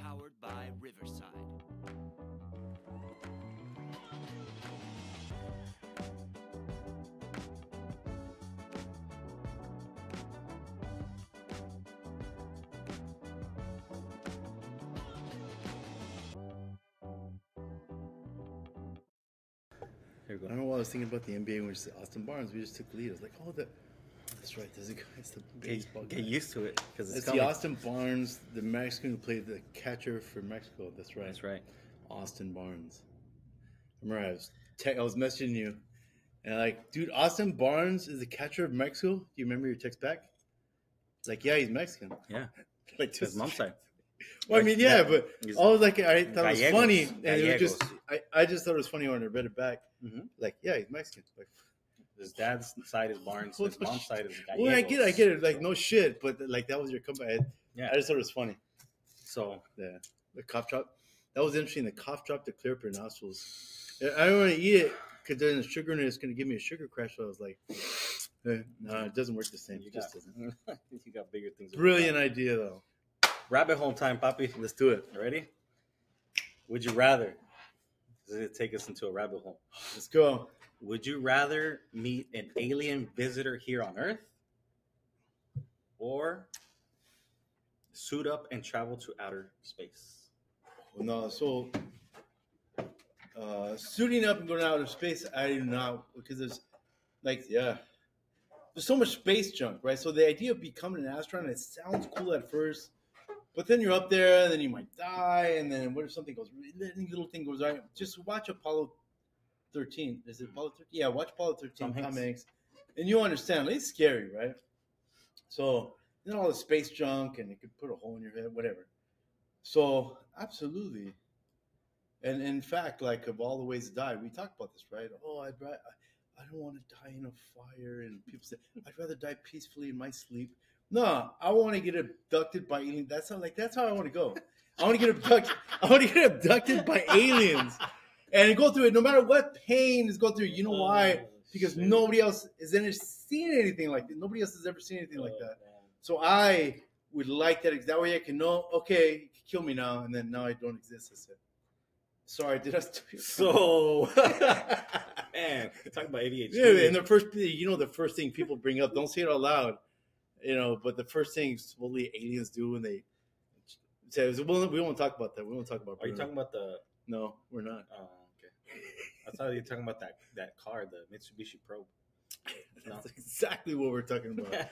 Powered by Riverside. Here we go. I don't know what I was thinking about the NBA when we just Austin Barnes. We just took the lead. I was like, oh, that's right. There's a guy. It's the baseball guy. Get used to it because It's the Austin Barnes, the Mexican who played the catcher for Mexico. That's right. That's right. Austin Barnes. I remember I was messaging you, and like, dude, Austin Barnes is the catcher of Mexico. Do you remember your text back? It's like, yeah, he's Mexican. Yeah. Like His mom's side. Well, I mean, yeah, but I was like, I thought it was funny, and Gallegos. it was just, I just thought it was funny when I read it back. Mm-hmm. Like, yeah, he's Mexican. Like, his dad's side is Barnes. His mom's side is Gallegos. well, I get it. Like, no shit, but like that was your comeback. Yeah. I just thought it was funny. So Yeah, the cough drop. That was interesting. The cough drop to clear up your nostrils. I don't want to eat it because then the sugar in it is going to give me a sugar crash. So I was like, no, it doesn't work the same. It just doesn't. You got bigger things. Brilliant idea, though. Rabbit hole time, Papi. Let's do it. Ready? Would you rather? Does it take us into a rabbit hole? Let's go. Would you rather meet an alien visitor here on Earth or suit up and travel to outer space? No, so suiting up and going out of space, I do not, because there's so much space junk, right? So the idea of becoming an astronaut, it sounds cool at first, but then you're up there, and then you might die, and then what if something goes, any little thing goes right? Just watch Apollo 13. Is it Apollo 13? Yeah, watch Apollo 13, Tom Hanks, and you'll understand. It's scary, right? So then all the space junk, and it could put a hole in your head, whatever. So absolutely. And in fact, like of all the ways to die, we talked about this, right? Oh, I don't want to die in a fire, and people say I'd rather die peacefully in my sleep. No, I want to get abducted by aliens. That's how I want to go. I want to get abducted. I want to get abducted by aliens and go through it. No matter what pain is go through. You know why? Because nobody else has ever seen anything like that. Nobody else has ever seen anything like that. Man. So I would like that. That way I can know. Okay, kill me now, and then now I don't exist. I said, sorry, did I? So, man, talking about ADHD. Yeah, and the first thing people bring up. Don't say it out loud. But the first thing supposedly aliens do when they say, we won't talk about that. We won't talk about. Are you talking about the? No, we're not. Oh, okay. I thought you were talking about that car, the Mitsubishi Probe. No. That's exactly what we're talking about.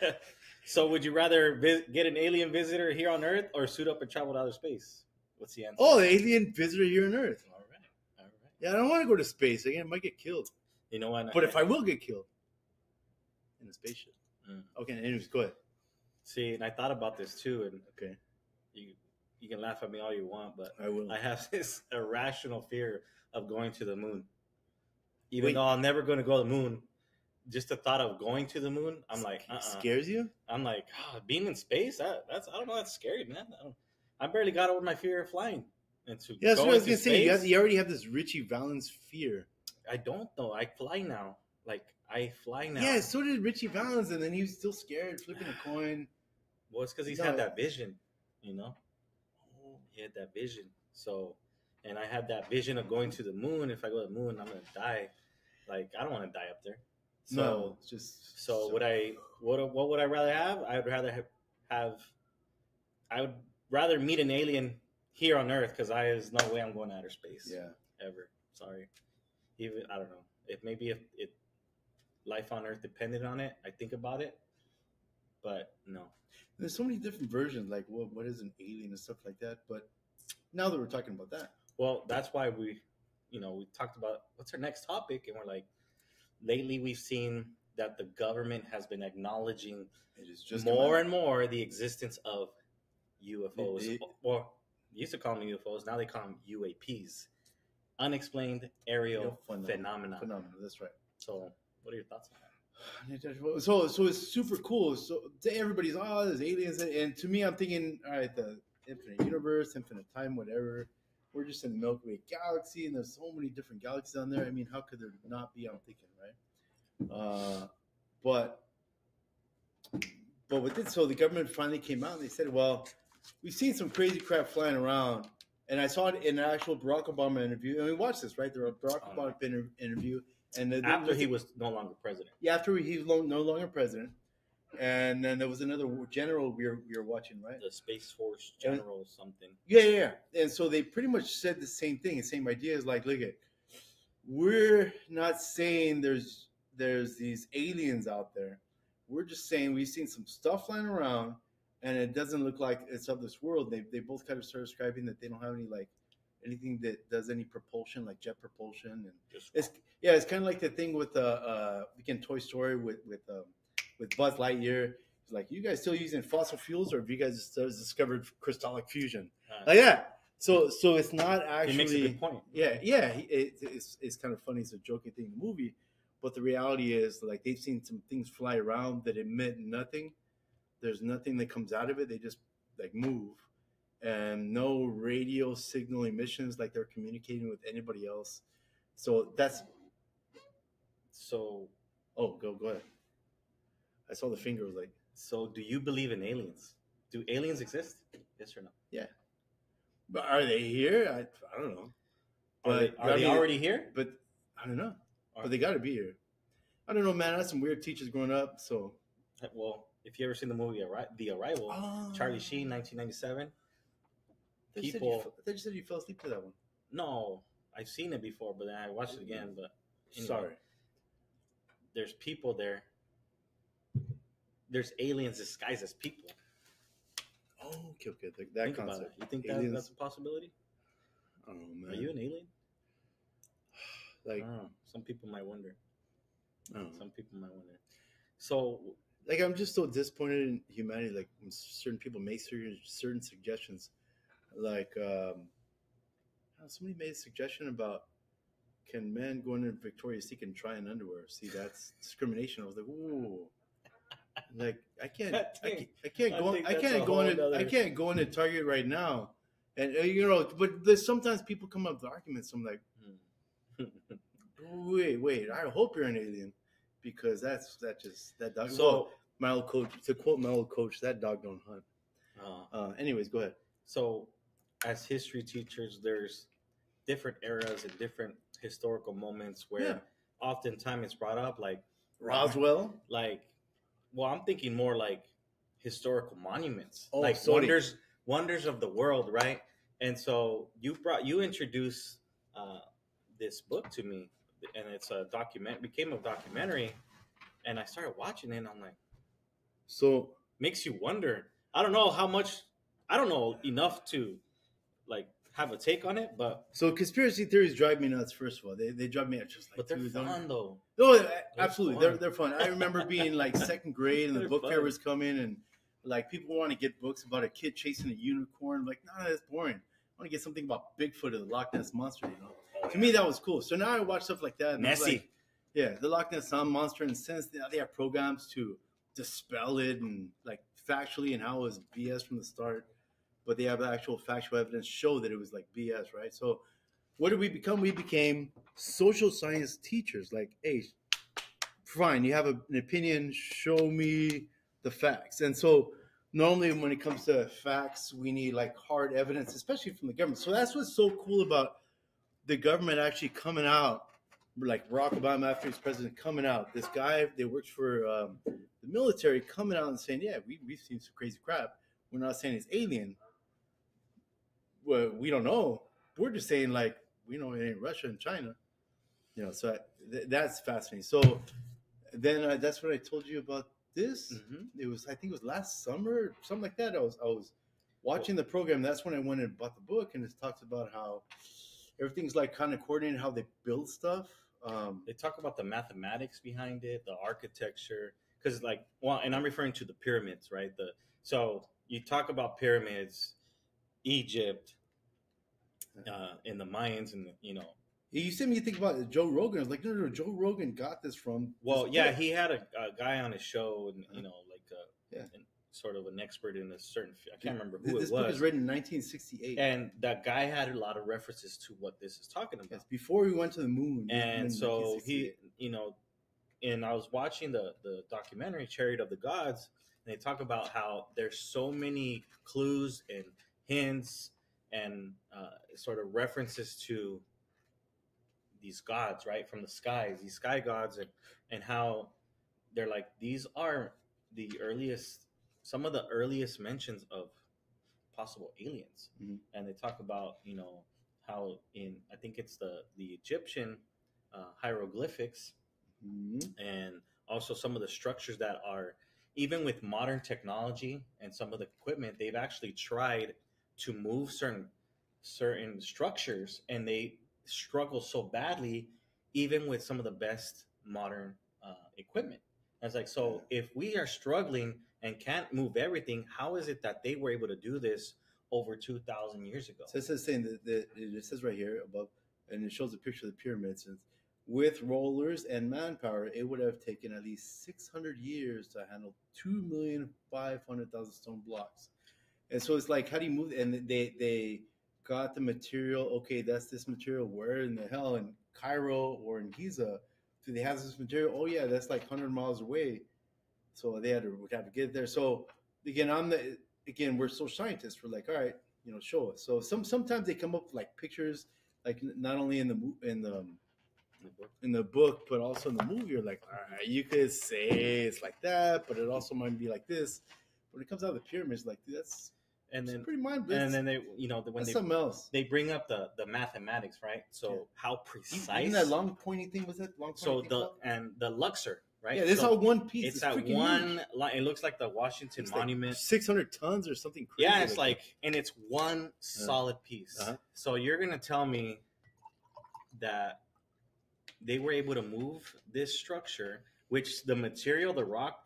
So, would you rather get an alien visitor here on Earth or suit up and travel to outer space? What's the answer? Oh, the alien visitor here on Earth. All right. Yeah, I don't want to go to space. Again, I might get killed. You know what? But if I will get killed in a spaceship. Okay, anyways, go ahead. See, and I thought about this too, and okay, you can laugh at me all you want, but I will. I have this irrational fear of going to the moon. Even though I'm never going to go to the moon, just the thought of going to the moon, I'm like, scares you? I'm like, being in space, that's I don't know, that's scary, man. I barely got over my fear of flying. That's what I was gonna say. You already have this Richie Valens fear. I don't though. I fly now. Like I fly now. Yeah, so did Richie Valens, and then he was still scared, flipping a coin. Well, it's because he's had that vision, you know. He had that vision. So, and I had that vision of going to the moon. If I go to the moon, I'm gonna die. Like I don't want to die up there. So, no, it's just so what would I rather have? I would rather I would rather meet an alien here on Earth because there's no way I'm going to outer space. Yeah, ever. Sorry. Even I don't know. If life on Earth depended on it, I think about it. But no. There's so many different versions, like what is an alien and stuff like that. But now that we're talking about that, well, that's why we talked about what's our next topic, and we're like, lately we've seen that the government has been acknowledging more and more the existence of UFOs. Or used to call them UFOs, now they call them UAPs, unexplained aerial phenomena. That's right. So, what are your thoughts on that? So it's super cool. So to everybody's, there's aliens, and to me, I'm thinking, all right, the infinite universe, infinite time, whatever. We're just in the Milky Way galaxy, and there's so many different galaxies on there. I mean, how could there not be? I'm thinking, right? But But with it, so the government finally came out and they said, well, we've seen some crazy crap flying around. And I saw it in an actual Barack Obama interview. And we watched this, right? The Barack Obama interview. And after he was no longer president. Yeah, after he was no longer president. And then there was another general we were watching, right? The Space Force General something. Yeah. And so they pretty much said the same thing. The same idea is like, look at, we're not saying there's these aliens out there. We're just saying we've seen some stuff flying around, and it doesn't look like it's of this world. They both kind of started describing that they don't have any like anything that does any propulsion, like jet propulsion, and it's kind of like the thing with again Toy Story with Buzz Lightyear. It's like, you guys still using fossil fuels, or have you guys just discovered crystallic fusion? So it's not actually. He makes a good point. Yeah. It's kind of funny. It's a joking thing in the movie. But the reality is, like, they've seen some things fly around that emit nothing. There's nothing that comes out of it. They just, like, move. And no radio signal emissions, like they're communicating with anybody else. So that's... So... Oh, go ahead. I saw the finger was like... So do you believe in aliens? Do aliens exist? Yes or no? Yeah. But are they here? I don't know. But are they already here? But I don't know. But they got to be here. I don't know, man. I had some weird teachers growing up, so. Well, if you ever seen the movie The Arrival, Charlie Sheen, 1997. They just said you fell asleep to that one. No, I've seen it before, but then I watched it again. But anyway, sorry. There's people there. There's aliens disguised as people. Oh, okay. That Think concept. about it. You think that's a possibility? I don't know, man. Are you an alien? Like, some people might wonder. Some people might wonder. So, like, I'm just so disappointed in humanity. Like, when certain people make certain suggestions. Like, somebody made a suggestion about, can men go into Victoria's Secret and try on underwear? See, that's discrimination. I was like, ooh. Like, I can't go into Target right now, and but sometimes people come up with arguments. I'm like, wait, I hope you're an alien, because that dog. So my old coach, to quote my old coach, that dog don't hunt. Anyways, go ahead. So, as history teachers, there's different eras and different historical moments where oftentimes it's brought up, like Roswell, Well, I'm thinking more like historical monuments, wonders of the world, right? And so you introduced this book to me, and it's became a documentary, and I started watching it, and I'm like, so makes you wonder. I don't know enough to like have a take on it, but so conspiracy theories drive me nuts. First of all, they drive me nuts. Just like, but they're fun though. No, absolutely, they're fun. I remember being like second grade, and the book fair was coming, and like people want to get books about a kid chasing a unicorn. I'm like, nah, that's boring. I want to get something about Bigfoot or the Loch Ness monster. To me, that was cool. So now I watch stuff like that. And Nessie, the Loch Ness monster, and since they have programs to dispel it and like factually and how it was BS from the start. But they have actual factual evidence show that it was like BS, right? So what did we become? We became social science teachers. Like, hey, fine, you have an opinion, show me the facts. And so normally when it comes to facts, we need like hard evidence, especially from the government. So that's what's so cool about the government actually coming out, like Barack Obama after he's president coming out. This guy that works for the military coming out and saying, yeah, we've seen some crazy crap. We're not saying it's alien. Well, we don't know. We're just saying, like, we know it ain't Russia and China. So that's fascinating. So then that's what I told you about this. Mm-hmm. I think it was last summer, something like that. I was watching the program. That's when I went and bought the book, and it talks about how everything's like kind of coordinated, how they build stuff. They talk about the mathematics behind it, the architecture, because and I'm referring to the pyramids, right? So you talk about pyramids, Egypt, and the Mayans, and you see me think about Joe Rogan. I was like, no, Joe Rogan got this from. Well, yeah, he had a guy on his show, and sort of an expert in a certain. I can't remember who it was. This book was written in 1968, and that guy had a lot of references to what this is talking about. Yes, before we went to the moon, and so he, and I was watching the documentary Chariot of the Gods, and they talk about how there's so many clues and hints and sort of references to these gods, right, from the skies, these sky gods, and how they're like, these are the earliest, some of the earliest mentions of possible aliens. Mhm. And they talk about, you know, how in, I think it's the Egyptian hieroglyphics, Mhm. and also some of the structures that are, even with modern technology and some of the equipment, they've actually tried to move certain structures, and they struggle so badly even with some of the best modern equipment. And it's like, so if we are struggling and can't move everything, how is it that they were able to do this over 2,000 years ago? So it says saying that it says right here above, and it shows a picture of the pyramids. And with rollers and manpower, it would have taken at least 600 years to handle 2,500,000 stone blocks. And so it's like, how do you move? And they got the material. Okay, that's this material. Where in the hell in Cairo or in Giza do they have this material? Oh yeah, that's like 100 miles away. So they had to get there. So again, we're social scientists. We're like, all right, you know, show us. So sometimes they come up with like pictures, like not only in the book, but also in the movie. You're like, all right, you could say it's like that, but it also might be like this. When it comes out of the pyramids, like, dude, that's pretty mind-blowing. And then they, you know, when something else. They bring up the mathematics, right? So how precise. Even that long pointy thing, was that long? So the Luxor, right? Yeah, this is all one piece. It's that one. It looks like the Washington Monument, like 600 tons or something crazy. Yeah, it's like and it's one solid piece. Uh-huh. So you're gonna tell me that they were able to move this structure, which the material, the rock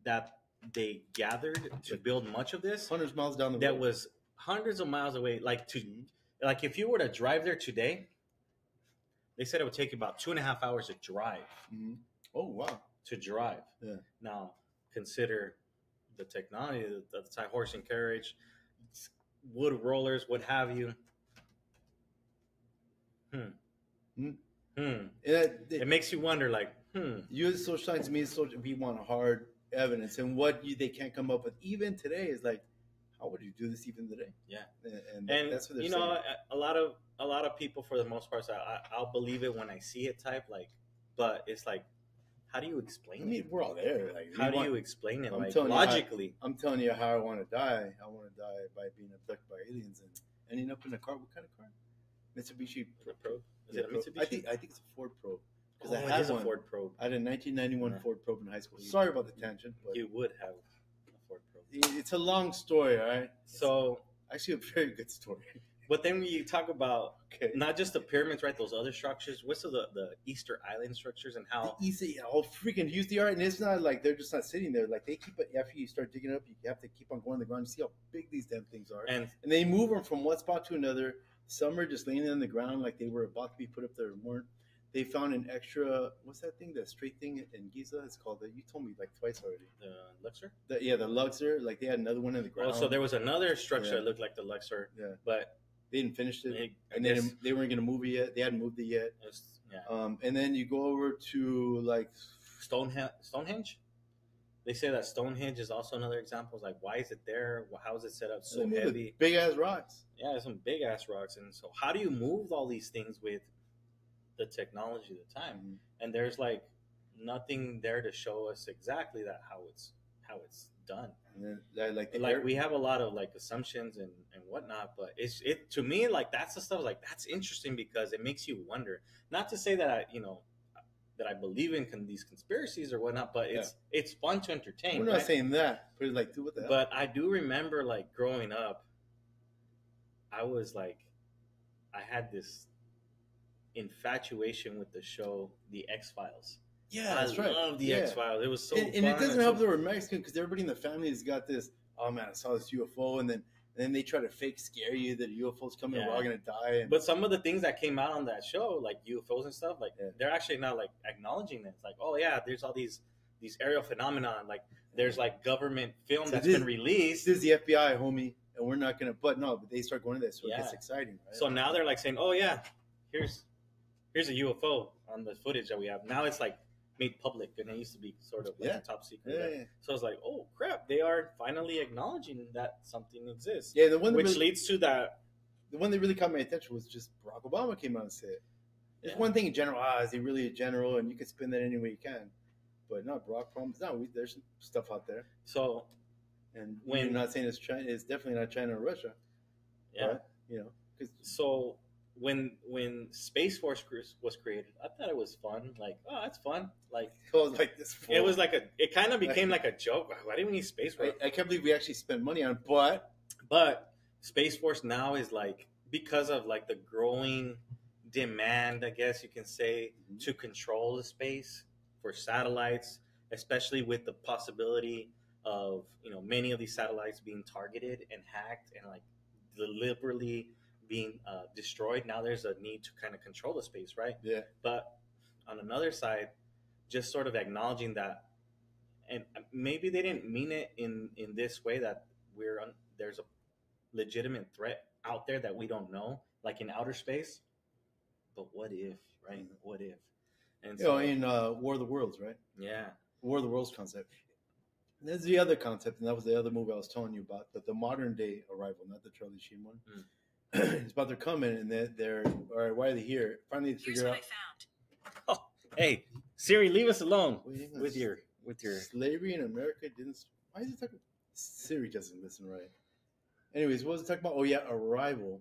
that they gathered to build much of this, hundreds of miles down the road, that was hundreds of miles away. Like if you were to drive there today, they said it would take about 2.5 hours to drive. Mm-hmm. Oh wow! To drive. Yeah. Now consider the technology, the time, horse and carriage, wood rollers, what have you. It makes you wonder, like, You as social science means we want hard evidence, and what they can't come up with even today is like, how would you do this even today? Yeah, and that's what they're saying. Know, a lot of people, for the most part, I'll believe it when I see it type, like, but it's like, how do you explain it? I mean, we're all there. Like, how do you explain it? Like, logically. I'm telling you how I want to die. I want to die by being abducted by aliens and ending up in a car. What kind of car? Mitsubishi Probe. Is it a Mitsubishi? I think it's a Ford Probe. Because I had a Ford Probe. I had a 1991 Ford Probe in high school. Sorry about the tangent. But you would have a Ford Probe. It's a long story, all right? So actually, a very good story. But then when you talk about not just the pyramids, right? Those other structures. What's the Easter Island structures and how freaking huge they are, and it's not like they're just not sitting there. Like they keep it after you start digging up. You have to keep on going to the ground. You see how big these damn things are, and they move them from one spot to another. Some are just laying on the ground like they were about to be put up there. Weren't. They found an extra. What's that thing? That straight thing in Giza? It's called. You told me like twice already. The Luxor. The Luxor. Like they had another one in the ground. Oh, so there was another structure that looked like the Luxor. Yeah, but they didn't finish it, and then they weren't going to move it yet. They hadn't moved it yet. And then you go over to like Stonehenge. They say that Stonehenge is also another example. It's like, why is it there? How is it set up so heavy? Big ass rocks. Yeah, some big ass rocks. And so, how do you move all these things with the technology of the time? Mm-hmm. And there's like nothing there to show us exactly how it's done. And then, we have a lot of like assumptions and whatnot, but it to me, like, that's the stuff, like, that's interesting because it makes you wonder. Not to say that I believe in these conspiracies or whatnot, but it's fun to entertain. We're not saying that, but like, do what the hell? But I do remember, like, growing up, I was like, I had this infatuation with the show The X-Files. Yeah, that's right. I love The X-Files. It was so fun. And it doesn't help that we're Mexican, because everybody in the family has got this, oh man, I saw this UFO, and then they try to fake scare you that a UFO's coming and we're all going to die. But some of the things that came out on that show, like UFOs and stuff, like they're actually not like acknowledging it. It's like, oh yeah, there's all these aerial phenomenon. Like there's like government film that's been released. This is the FBI, homie, and we're not going to, but they start going to this, so it gets exciting. Right? So now they're like saying, oh yeah, here's a UFO on the footage that we have. Now it's like made public, and it used to be sort of like Yeah. top secret. Yeah, right? yeah. So I was like, oh crap, they are finally acknowledging that something exists. Yeah, the one that which really, leads to that. the one that really caught my attention was just Barack Obama came out and said it. There's one thing in general. Is he really a general? And you can spin that any way you can. But not Barack Obama. No, there's stuff out there. So And when we're not saying it's China, it's definitely not China or Russia. yeah, But, you know, because so when Space Force was created, I thought it was fun. Like, oh, that's fun. Like, it was like this. it was like it kind of became like a joke. Why do we need Space Force? I can't believe we actually spent money on it, But Space Force now is like, because of like the growing demand, I guess you can say, to control the space for satellites, especially with the possibility of, you know, many of these satellites being targeted and hacked and like deliberately being destroyed. Now there's a need to kind of control the space, right? Yeah. But on another side, just sort of acknowledging that, and maybe they didn't mean it in this way, that there's a legitimate threat out there that we don't know, like in outer space. But what if, right? What if? And you know, in War of the Worlds, right? yeah, War of the Worlds concept. There's the other concept, and that was the other movie I was telling you about, the modern day Arrival, not the Charlie Sheen one. It's about they're coming, and they're all right. Why are they here? Finally, they figure out. oh, hey Siri, leave us alone Well, you know, with your slavery in America didn't. Why is he talking? Siri doesn't listen right. Anyways, what was it talking about? Oh yeah, Arrival.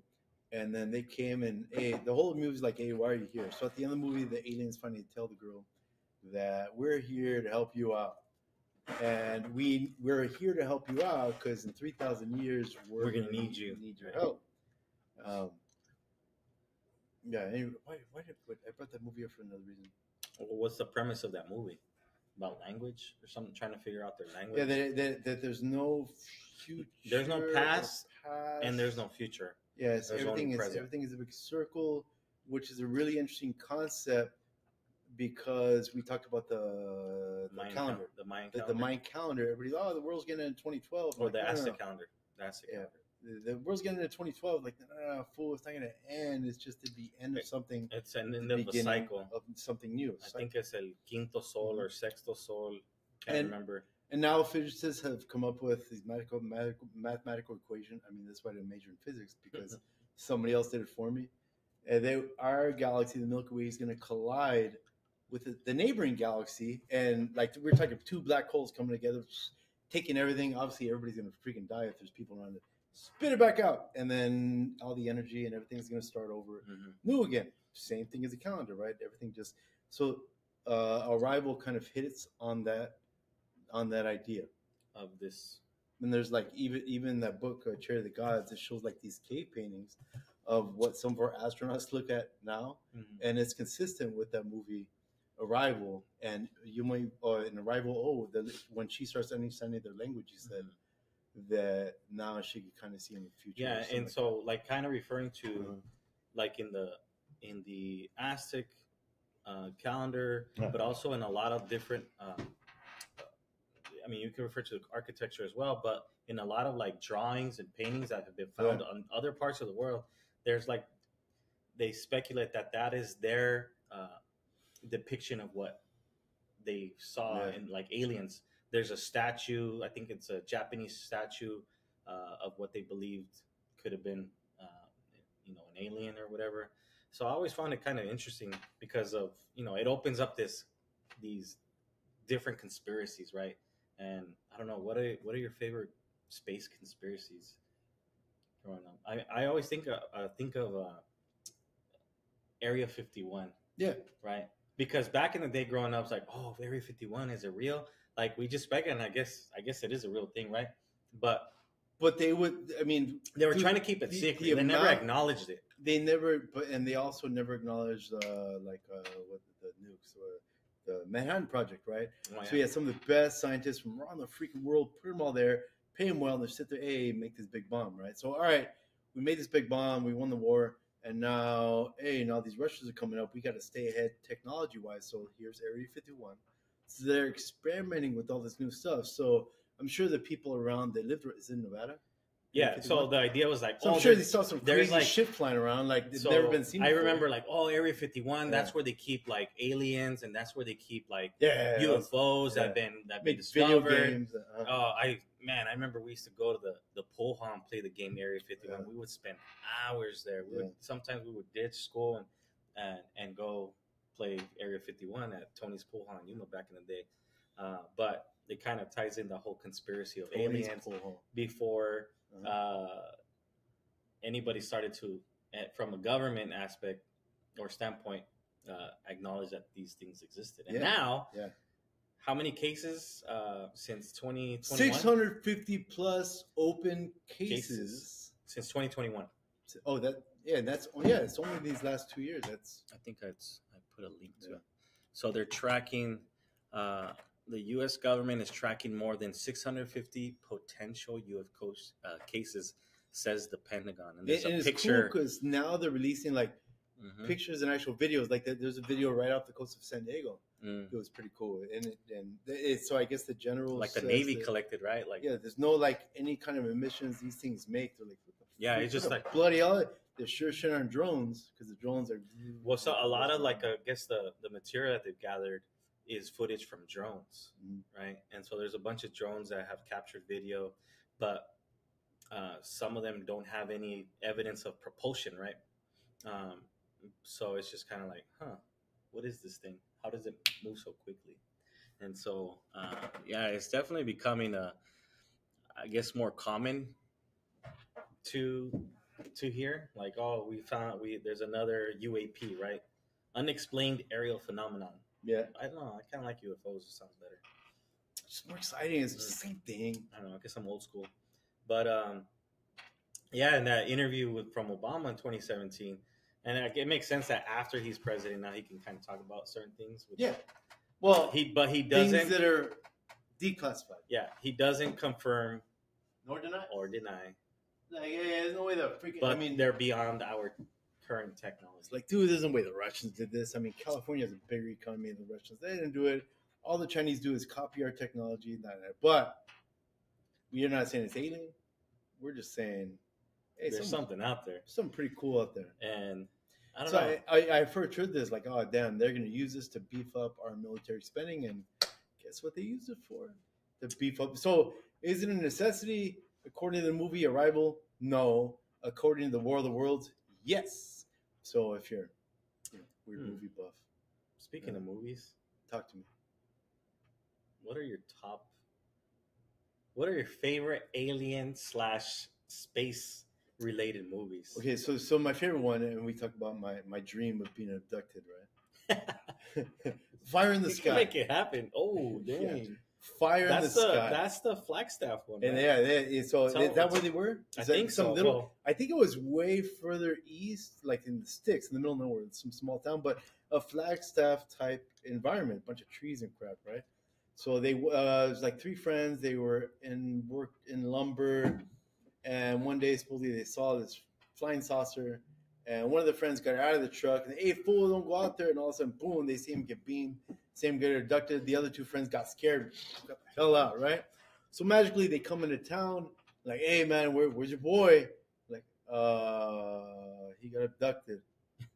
And then they came and, hey, the whole movie's like, hey, why are you here? So at the end of the movie, the aliens finally tell the girl that we're here to help you out. And we're here to help you out because in 3,000 years, We're gonna need you. Need your help. Yeah. Anyway, why did I brought that movie up for another reason? what's the premise of that movie? About language or something? Trying to figure out their language. Yeah, that there's no future. There's no past, and there's no future. Yes, There's everything only is present. a big circle, which is a really interesting concept because we talked about the calendar, the Mayan the calendar, Mayan calendar. Everybody's the world's getting in 2012, or like, the no, no, Aztec no. calendar. The Aztec Yeah. calendar. The world's getting into 2012. Like, no, fool, it's not going to end. It's just the end of something. It's an the end of a beginning cycle. of something new. I think it's el quinto sol or sexto sol. Can't And- remember. And now physicists have come up with these mathematical equation. I mean, that's why I major in physics, because somebody else did it for me. And our galaxy, the Milky Way, is going to collide with the neighboring galaxy. And like we're talking two black holes coming together, taking everything. Obviously, everybody's going to freaking die if there's people around it. Spit it back out. And then all the energy and everything's going to start over new again. Same thing as a calendar, right? Everything just... So Arrival kind of hits on that idea Of this. and there's like even that book Cherry of the Gods, it shows like these cave paintings of what some of our astronauts look at now, and it's consistent with that movie Arrival. And you might in Arrival, when she starts understanding their language, you said that now she can kind of see in the future. Yeah, or something and like so like kind of referring to that. like in the Aztec calendar, Yeah. but also in a lot of different. I mean, you can refer to architecture as well, but in a lot of like drawings and paintings that have been found on other parts of the world, there's like they speculate that is their depiction of what they saw in like aliens. There's a statue, I think it's a Japanese statue of what they believed could have been, an alien or whatever. So I always found it kind of interesting because of, it opens up these different conspiracies, right? And I don't know, what are your favorite space conspiracies growing up? I always think of Area 51. Yeah. Right? Because back in the day growing up, it's like, oh, Area 51, is it real? Like we just spec it, and I guess it is a real thing, right? But they would, I mean, they were trying to keep it secret. They never acknowledged it. They never, and they also never acknowledged what the nukes or the Manhattan Project, right? Oh, yeah. So we had some of the best scientists from around the freaking world, put them all there, pay them well, and they sit there, hey, make this big bomb, right? So, all right, we made this big bomb, we won the war, and now these Russians are coming up. We got to stay ahead technology-wise. So here's Area 51. So they're experimenting with all this new stuff. So I'm sure the people around, they lived, is it in Nevada? Yeah, so the idea was like, so I'm sure they saw some there's crazy like shit flying around, like it's so never been seen before. I remember like, Area 51, that's where they keep like aliens, and that's where they keep like UFOs that have been discovered. Video games. I remember we used to go to the pool hall and play the game Area 51. We would spend hours there. Sometimes we would ditch school and go play Area 51 at Tony's pool hall in Yuma back in the day. But it kind of ties in the whole conspiracy of aliens before anybody started to, from a government aspect or standpoint, acknowledge that these things existed. And now, how many cases since 2021? 650 plus open cases since 2021. Oh, it's only these last 2 years. I think I put a link to it. So they're tracking. The U.S. government is tracking more than 650 potential UFO cases, says the Pentagon. And there's a picture because now they're releasing like pictures and actual videos. Like there's a video right off the coast of San Diego. It was pretty cool, so I guess the general, like the Navy collected, right? Like there's no like any kind of emissions these things make. They're like it's just like bloody hell. They're sure shit on drones because the drones are. Well, so a lot of like I guess the material that they've gathered is footage from drones, right? And so there's a bunch of drones that have captured video, but some of them don't have any evidence of propulsion, right? So it's just kind of like, what is this thing? How does it move so quickly? And so, it's definitely becoming I guess, more common to hear. Like, there's another UAP, right? Unexplained aerial phenomenon. Yeah. I don't know. I kind of like UFOs. It sounds better. It's more exciting. It's the same thing. I don't know. I guess I'm old school. But, in that interview from Obama in 2017, and it makes sense that after he's president, now he can kind of talk about certain things. Well, he doesn't. Things that are declassified. Yeah, he doesn't confirm nor deny. Like, there's no way the freaking. But they're beyond our current technology. Like, dude, there's no way the Russians did this. I mean, California has a bigger economy than the Russians. They didn't do it. All the Chinese do is copy our technology. But we are not saying it's alien. We're just saying, hey, there's something out there. Something pretty cool out there. And I don't know. I first heard this, like, oh, damn, they're going to use this to beef up our military spending. And guess what they used it for? To beef up. So is it a necessity? According to the movie Arrival, no. According to the War of the Worlds, yes. So if you're weird movie buff. Speaking of movies, talk to me. What are your favorite alien / space related movies? Okay, so my favorite one, and we talk about my dream of being abducted, right? Fire in the Sky. You can make it happen. Oh, dang. Yeah. Fire in the Sky. That's the Flagstaff one. And right? So is that where they were? I think so. I think it was way further east, like in the sticks, in the middle of nowhere, some small town, but a Flagstaff type environment, a bunch of trees and crap, right? So it was like three friends. They worked in lumber, and one day supposedly they saw this flying saucer, and one of the friends got out of the truck and, hey, fool, don't go out there. And all of a sudden, boom, they see him get beamed. See him get abducted. The other two friends got scared, got the hell out, right? So magically they come into town, like, hey, man, where's your boy? Like, he got abducted.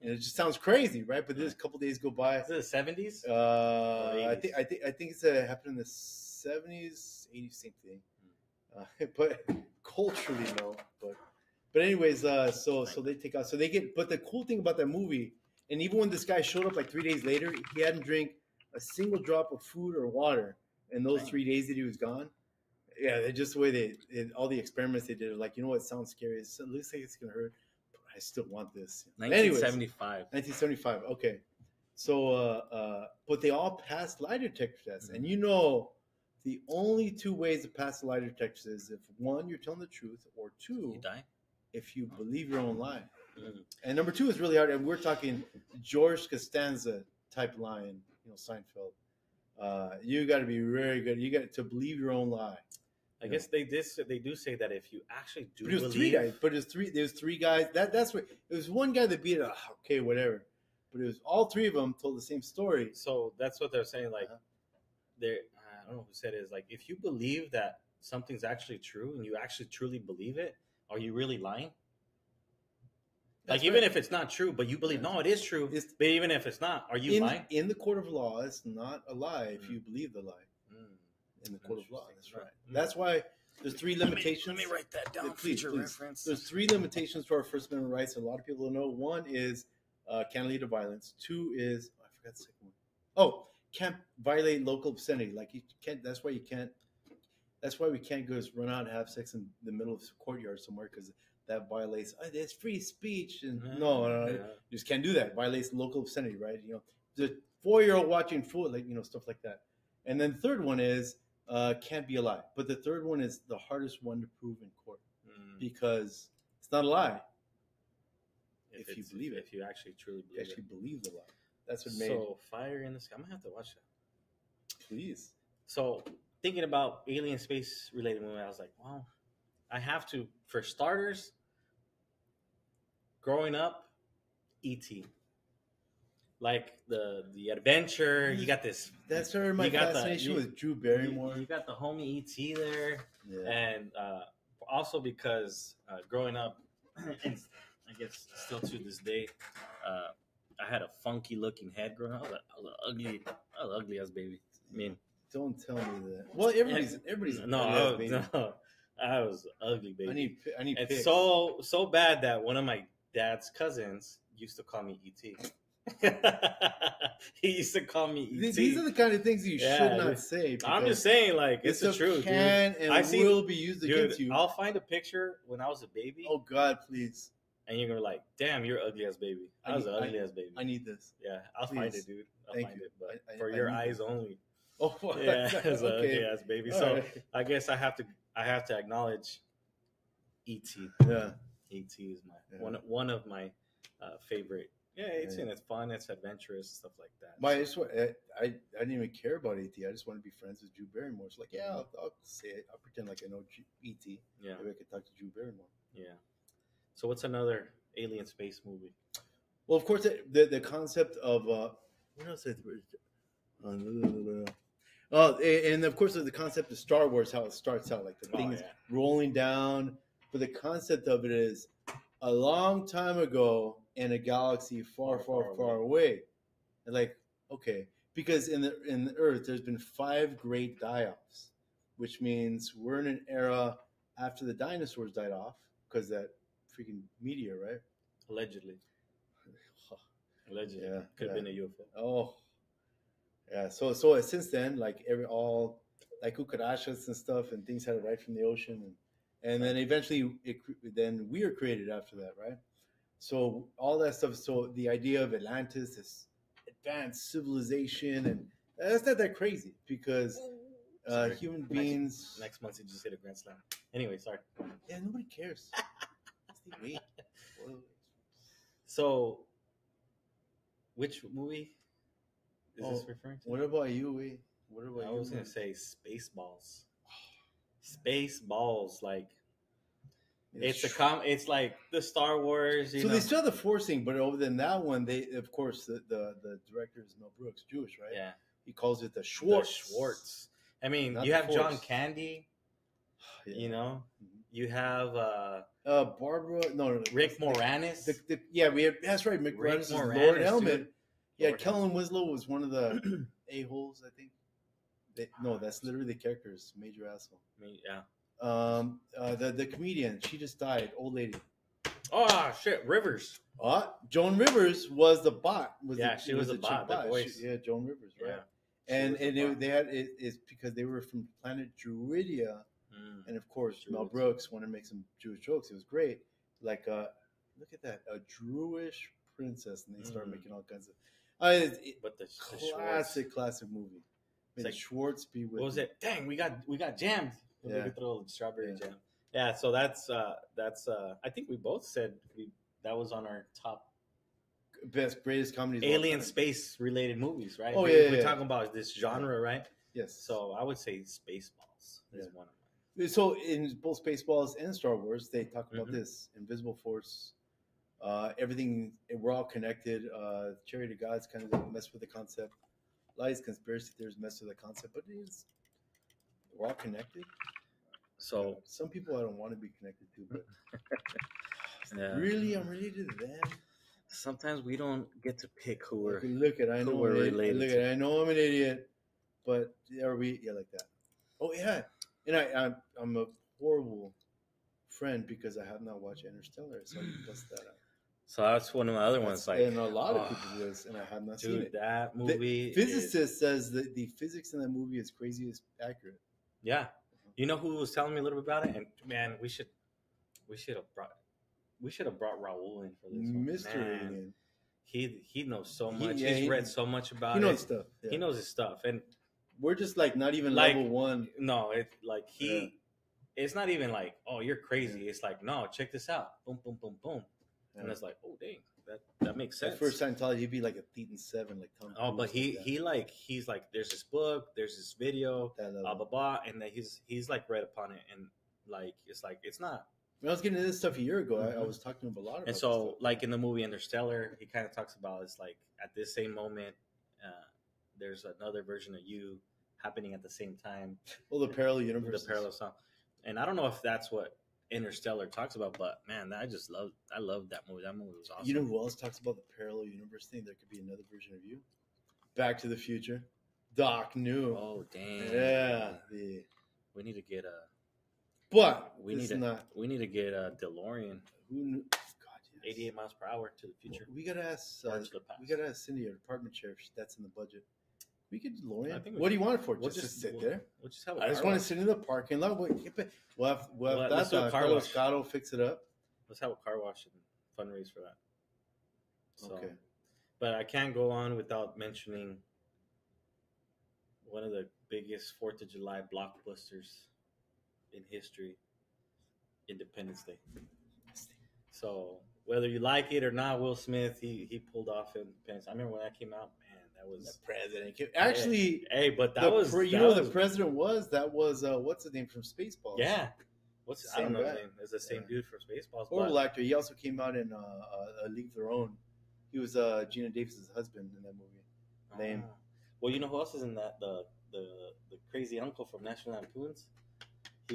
And it just sounds crazy, right? But this couple days go by. Is it the 70s? I think it's happened in the 70s, 80s, same thing. But culturally, no. But anyways, so they take out. So they get. But the cool thing about that movie, and even when this guy showed up like 3 days later, he hadn't drank a single drop of food or water in those 3 days that he was gone. Yeah, just the way all the experiments they did. Like, you know what? It sounds scary. It looks like it's gonna hurt. I still want this. 1975. 1975. Okay. So, but they all passed lie detector tests. And you know, the only two ways to pass a lie detector is if one, you're telling the truth, or two, you die. If you believe your own lie. And number two is really hard. And we're talking George Costanza type line, Seinfeld. You got to be very good. You got to believe your own lie. I guess they do say that if you actually do believe. Three guys. But there's three guys. That's what it was. One guy that beat it. Okay, whatever. But it was all three of them told the same story. So that's what they're saying. Like, I don't know who said it. Is like if you believe that something's actually true and you actually truly believe it, are you really lying? That's Like, even right. if it's not true, but you believe, no, it is true. It's- But even if it's not, are you lying? In the court of law, it's not a lie if you believe the lie. In the court of law, that's right. That's why there's three limitations. Let me write that down. Please, Future please. reference. There's three limitations to our First Amendment rights. A lot of people don't know. One is can't lead to violence. Two is I forgot the second one. Oh, can't violate local obscenity. Like you can't. That's why you can't. That's why we can't go run out and have sex in the middle of the courtyard somewhere because that violates. Oh, it's free speech. And no, you just can't do that. Violates local obscenity, right? You know, the 4-year-old watching food, like stuff like that. And then the third one is can't be a lie. But the third one is the hardest one to prove in court because it's not a lie. If you believe it. If you actually truly believe You actually believe the lie. That's what made So, Fire in the Sky. I'm going to have to watch that. Please. So, thinking about alien space related movie, I was like, well, I have to, for starters, growing up, E.T. Like the adventure, you got this. That's where my fascination with Drew Barrymore. You got the homie E.T. there, Yeah. and also because growing up, and I guess still to this day, I had a funky looking head growing up. I was ugly as baby. I mean, don't tell me that. Well, everybody's no, I was ugly baby. I need. It's pics. so bad that one of my dad's cousins used to call me E.T. He used to call me E.T. These are the kind of things you should not say. I'm just saying, like, it's the truth, can dude. And will be used against you. I'll find a picture when I was a baby. Oh God, please! And you're gonna be like, damn, you're ugly as baby. I was ugly as baby. I need this. Yeah, I'll find it, dude. I'll find it, but for your eyes only. Oh, yeah, as an ugly as baby. All so right. I guess I have to acknowledge E.T. Yeah, E.T. is my one of my favorite. Yeah, it's fun, it's adventurous, stuff like that. I didn't even care about E.T. I just want to be friends with Drew Barrymore. It's like, yeah, I'll say it. I'll pretend like I know E.T. Yeah, maybe I could talk to Drew Barrymore. Yeah. So what's another alien space movie? Well, of course, the concept of what else? And of course, the concept of Star Wars, how it starts out, like the things rolling down. But the concept of it is a long time ago in a galaxy far, far away. And like, okay, because in the Earth, there's been 5 great die-offs, which means we're in an era after the dinosaurs died off because that freaking meteor, right? Allegedly. Yeah, could have been a UFO. Oh, yeah. So since then, like like cucarachas and stuff, and things had to ride from the ocean, and then eventually then we are created after that, right? So all that stuff. So the idea of Atlantis, this advanced civilization, and that's not that crazy because human beings. Next month, you just hit a grand slam. Anyway, sorry. Yeah, nobody cares. Wait. So, which movie is this referring to? What about you? What about you? I was gonna say Spaceballs. Spaceballs, like it's like the Star Wars. So they still have the forcing, but over than that one, they of course the director is Mel Brooks, Jewish, right? Yeah, he calls it the Schwartz. The Schwartz. I mean, Not you have Force. John Candy. Yeah. You know, you have Barbara. No, Rick Moranis. We have. That's right, Rick Moranis is Lord Helmet. Yeah, Kellen Winslow was one of the a-holes, I think. That's literally the characters. Major asshole. Yeah. The comedian, she just died. Old lady. Oh shit, Rivers. Joan Rivers was the bot. She was the bot. The voice. Joan Rivers, right? Yeah. And they had it's because they were from planet Druidia, and of course Mel Brooks wanted to make some Jewish jokes. It was great. Like, look at that, a Jewish princess, and they started making all kinds of. But the classic movie. May Schwartz be with. What was it? Dang, we got jammed. We could throw strawberry jam. Yeah, so that's. I think we both said that was on our top greatest comedies. Alien space related movies, right? We're talking about this genre, right? Yes. So I would say Spaceballs is one of mine. So in both Spaceballs and Star Wars, they talk about this invisible force. Everything, we're all connected. Charity of Gods kind of mess with the concept. Lies, conspiracy theories mess with the concept, but we're all connected. So some people I don't want to be connected to, but yeah. really, I'm related to them. Sometimes we don't get to pick who we're Look at I know we're related look to. at I know I'm an idiot, but are we like that? Oh yeah, and I'm a horrible friend because I have not watched Interstellar, so you bust that out. So that's one of my other ones. Like, and a lot of people list, and I have not seen it. That movie. The physicist says that the physics in that movie is crazy as accurate. Yeah, you know who was telling me a little bit about it, and man, we should have brought Raul in for this one. Mr. Alien. He knows so much. He's read so much about it. He knows stuff. Yeah. He knows his stuff, and we're just like not even level one. No, it's like it's not even like, oh, you're crazy. Yeah. It's like, no, check this out. Boom, boom, boom, boom. Yeah. And it's like, oh, dang, that makes sense. At first Scientology, he'd be like a Thetan 7, like Tom Cruise. Oh, but he's like, there's this book, there's this video, blah blah blah, and that he's like read upon it, and like it's not. When I was getting into this stuff a year ago, I was talking to him a lot about it. And so, like in the movie Interstellar, he kind of talks about it's like at this same moment, there's another version of you happening at the same time. Well, the parallel universe. The parallel song. And I don't know if that's what Interstellar talks about, but man, I love that movie. That movie was awesome. You know who else talks about the parallel universe thing? There could be another version of you. Back to the Future. Doc knew. Oh dang. Yeah. We need to get a. But we need to get a DeLorean. Who knew? God, yes. 88 miles per hour to the future. We gotta ask. Cindy, our department chair, if that's in the budget. We could DeLorean. What do you want it for? Just to sit there? We'll just have I just want to sit in the parking lot. We'll have that. Carlos Scotto fix it up. Let's have a car wash and fundraise for that. So, okay. But I can't go on without mentioning one of the biggest 4th of July blockbusters in history, Independence Day. So whether you like it or not, Will Smith, he pulled off Independence. I remember when that came out, man, that was the president. Actually, hey, but that was the president was what's his name from Spaceballs? Yeah, I don't know his name. It's the same dude from Spaceballs. Horrible actor. He also came out in A League of Their Own. He was Gina Davis's husband in that movie. Name. Well, you know who else is in that? The crazy uncle from National Lampoons.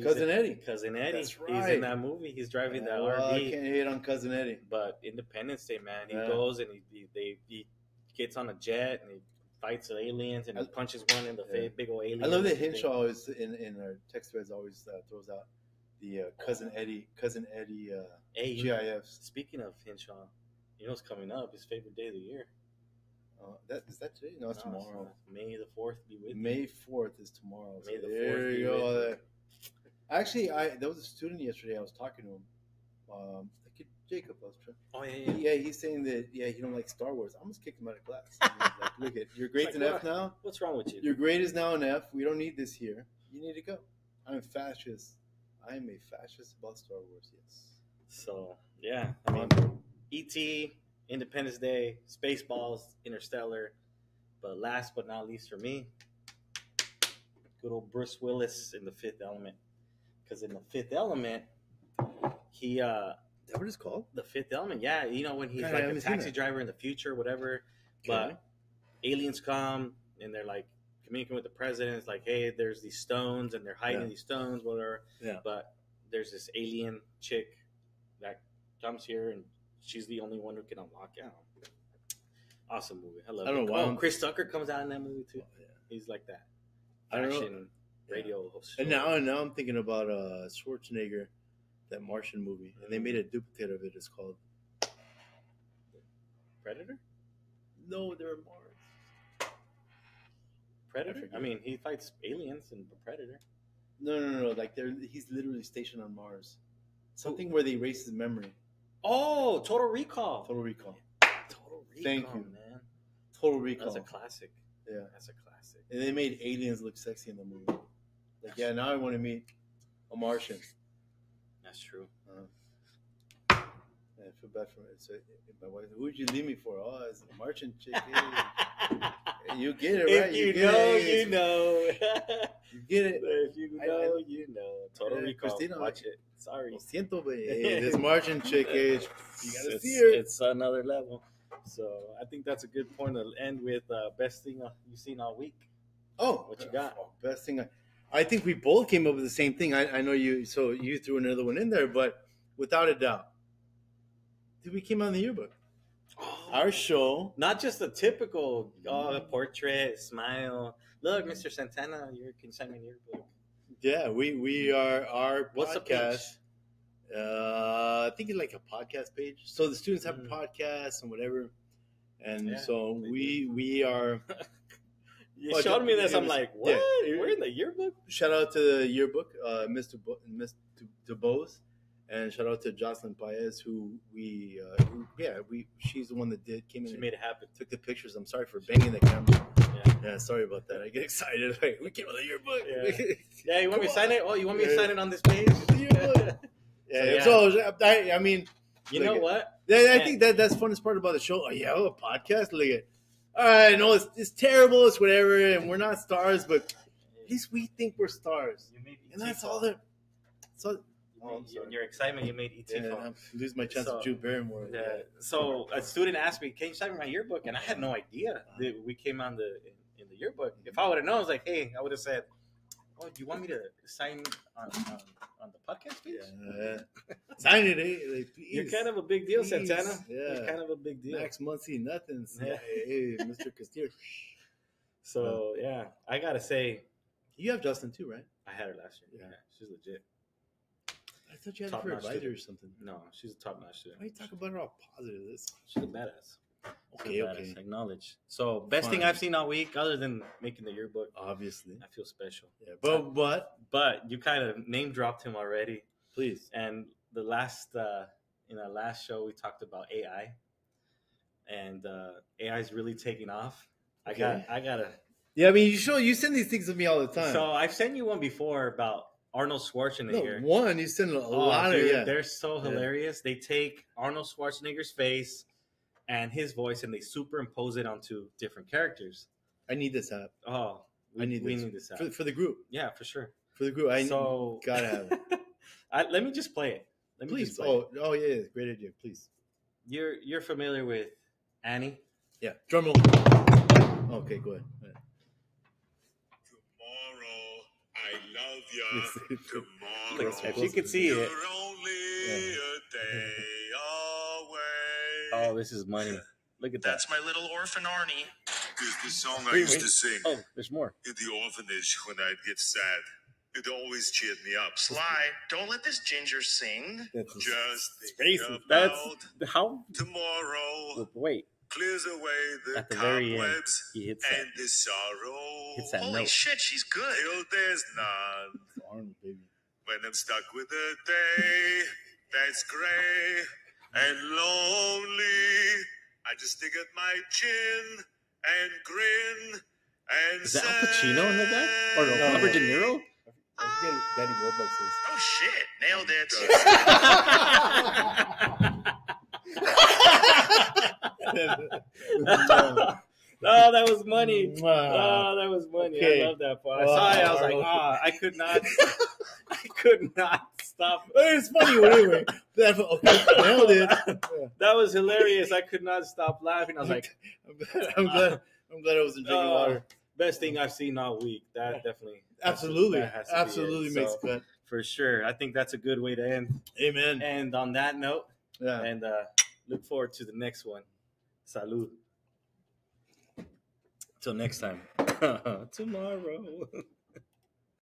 Cousin Eddie. Cousin Eddie. That's right. He's in that movie. He's driving that RV. I can't hate on Cousin Eddie. But Independence Day, man, he goes and he gets on a jet and he fights the aliens and he punches one in the face, big old alien. I love that Hinshaw always in our text threads always throws out the Cousin Eddie GIFs. Speaking of Hinshaw, you know what's coming up? His favorite day of the year. Is that today? No, it's tomorrow. May the 4th be with you. May 4th is tomorrow. May the 4th be with you. Actually, there was a student yesterday. I was talking to him. Jacob. I was trying. Oh yeah. Yeah, he's saying that he don't like Star Wars. I almost kicked him out of class. Like, look at your grade's an F now. What's wrong with you? Your grade is now an F. We don't need this here. You need to go. I'm fascist. I am a fascist about Star Wars. Yes. So yeah, I mean, E.T., Independence Day, Spaceballs, Interstellar, but last but not least for me, good old Bruce Willis in The Fifth Element. Because in The Fifth Element, he is that what it's called? The Fifth Element, yeah. You know, when he's like a taxi driver in the future, whatever. Okay. But aliens come and they're like communicating with the president. It's like, hey, there's these stones and they're hiding these stones, whatever. Yeah. But there's this alien chick that comes here and she's the only one who can unlock it. Awesome movie. I love it. I don't know why. Chris Tucker comes out in that movie too. Oh, yeah. He's like that. Fashion radio host. And now I'm thinking about Schwarzenegger, that Martian movie, and they made a duplicate of it. It's called Predator. No, they're Mars. Predator. I mean, he fights aliens in Predator. No. Like he's literally stationed on Mars. Something where they erase his memory. Oh, Total Recall. Total Recall. Thank you, man. Total Recall. That's a classic. Yeah, that's a classic. And they made aliens look sexy in the movie. Like, now I want to meet a Martian. That's true. I feel bad for it. So my wife, who would you leave me for? Oh, it's a Martian chick. You get it, right? If you know, you know. You get it. If you know, you know. Total Recall. Christina, watch it. Sorry. Lo siento, but this Martian chick is. You gotta see her. It's another level. So I think that's a good point to end with. Best thing you've seen all week. Oh, what you got? Best thing. I think we both came up with the same thing. I know you, so you threw another one in there, but without a doubt, dude, we came out in the yearbook. Our show. Not just the typical portrait, smile. Look, Mr. Santana, you can sign in your book. Yeah, we are our What's podcast. I think it's like a podcast page. So the students have a podcast and whatever, and so we are. You showed me this. I'm like, what? Yeah. We're in the yearbook. Shout out to the yearbook, Mr. Bose, and shout out to Jocelyn Paez, who she's the one that came in. She made it happen. Took the pictures. I'm sorry for banging the camera. Yeah, sorry about that. I get excited. Like, we came with a yearbook. Yeah, you want me to sign it? Oh, you want me to sign it on this page? So I mean, you know what? I think that's the funnest part about the show. Oh yeah, a podcast. Look at. All right, I know it's terrible, it's whatever, and we're not stars, but at least we think we're stars. And that's all that. So, your excitement, you made ET phone. I lose my chance of Drew Barrymore. Yeah. So a student asked me, "Can you sign my yearbook?" And I had no idea that we came on in the yearbook. If I would have known, I was like, "Hey," I would have said, "Oh, do you want me to sign on the podcast page?" Sign it, Like, you're kind of a big deal, Santana. Yeah, you're kind of a big deal. Max Muncie, nothing. Hey, Mr. Castillo. So I gotta say, you have Justin too, right? I had her last year. Yeah, she's legit. I thought you had her for advisor or something. No, she's a top-notch student. Why you talk about her all positive? She's a badass. Okay. Acknowledge. So best thing I've seen all week, other than making the yearbook. Obviously, I feel special. Yeah, but you kind of name dropped him already. Please. And the last in our last show, we talked about AI, and AI is really taking off. Okay. I gotta. Yeah, I mean, you send these things to me all the time. So I've sent you one before about Arnold Schwarzenegger. No, one you send a lot dude, of. They're so hilarious. They take Arnold Schwarzenegger's face and his voice, and they superimpose it onto different characters. I need this app. Oh, we need this app for the group. Yeah, for sure. For the group, gotta have it. Let me just play it. Please. Oh yeah, great idea. Please. You're familiar with Annie? Yeah. Drum roll. Okay, go ahead. Tomorrow, I love you. Tomorrow, if you could see it. You're only a day away. Oh, this is money. Look at that. That's my little orphan Arnie. There's this song I used to sing. Oh, there's more. In the orphanage when I'd get sad. It always cheered me up. Sly, don't let this ginger sing. Just think about that's how tomorrow. Wait. Clears away the at the very end, cobwebs he hits and the sorrow. Hits that Holy note. shit, she's good. Till there's none. Arnold, baby. When I'm stuck with a day that's gray and lonely, I just stick at my chin and grin and Is that Al Pacino in the back? Or no, Robert De Niro? I forget Daddy Warbucks is. Oh shit, nailed it. Oh, that was money. Oh, that was money. Okay. I love that part. I saw it. I was like, I could not stop. It's funny anyway. Nailed it. That was hilarious. I could not stop laughing. I was like, I'm glad I wasn't drinking water. Best thing I've seen all week. That definitely. Absolutely Absolutely makes cut. For sure. I think that's a good way to end. Amen. And on that note, yeah. And look forward to the next one. Salud. Till next time. Tomorrow.